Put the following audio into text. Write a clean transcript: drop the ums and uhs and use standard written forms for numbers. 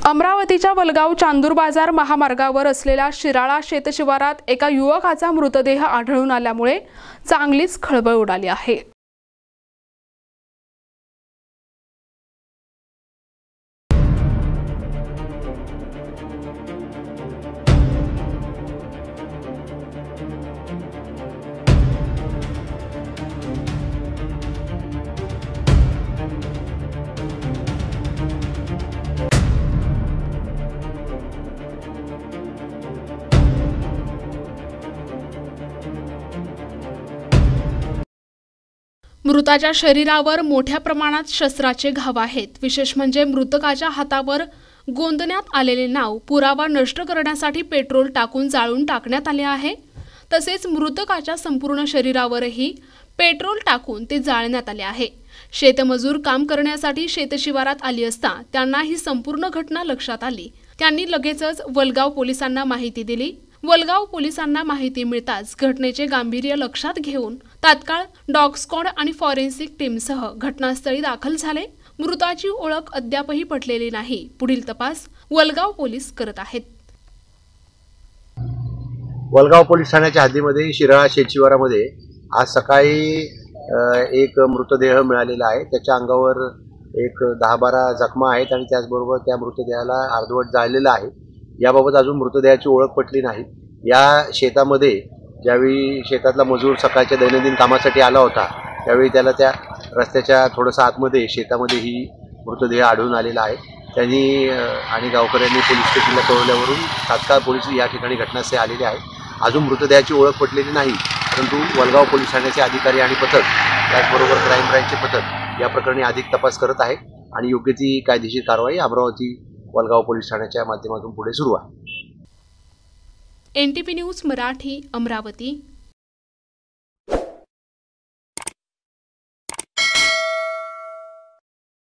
अमरावतीच्या वलगाव चांदूर बाजार महामार्गावर असलेल्या शिराळा शेतशिवारात एका युवकाचा मृतदेह आढळून आल्यामुळे चांगलीच खळबळ उडाली आहे। मृताच्या शरीरावर मोठ्या प्रमाणात शस्त्राचे घाव आहेत। विशेष म्हणजे मृतकाच्या हातावर गोंदण्यात आलेले नाव पुरावा नष्ट करण्यासाठी पेट्रोल टाकून जाळून टाकण्यात आले आहे। तसेच मृतकाच्या संपूर्ण शरीरावरही पेट्रोल टाकून ते जाळण्यात आले आहे। शेतमजूर काम करण्यासाठी शेतशिवारात आली असता त्यांना ही संपूर्ण घटना लक्षात आली। त्यांनी लगेचच वलगाव पोलिसांना माहिती दिली। वलगाव पोलिसांना माहिती मिळताच घटनेचे गांभीर्य लक्षात घेऊन तात्काळ डॉग स्क्वॉड आणि फॉरेन्सिक टीमसह घटनास्थळी दाखल झाले। मृताची ओळख अद्यापही पटलेली नाही। पुढील तपास वलगाव पोलीस करत आहेत। वलगाव पोलीस ठाण्याच्या हद्दीमध्ये शिराळा शेतशिवारामध्ये आज सकाळी एक मृतदेह मिळालेला आहे। त्याच्या अंगावर एक 10-12 जखमा आहेत आणि त्याचबरोबर त्या मृतदेहाला अर्धवट जाळलेलं आहे। याबाबत अजून मृतदेहाची ओळख पटली नाही। या शेतामध्ये ज्यावेळी शेतातला मजूर सकाळच्या दैनंदिन कामासाठी आला होता त्यावेळी त्याला त्या रस्त्याच्या थोडंसं आतमध्ये शेतामध्ये ही मृतदेह आढळून आलेला आहे। त्यांनी आणि गावकऱ्यांनी पोलीस स्टेशनला कळवल्यावरून तात्काळ पोलीस या ठिकाणी घटनास्थळी आलेले आहेत। अजून मृतदेहाची ओळख पटलेली नाही, परंतु वलगाव पोलीस ठाण्याचे अधिकारी आणि पथक त्याचबरोबर क्राईम ब्रँचचे पथक या प्रकरणी अधिक तपास करत आहे आणि योग्य ती कायदेशीर कारवाई अमरावती वलगाव पोलीस ठाण्याच्या माध्यमातून पुढे सुरू आहे। NTP news Marathi, Amravati.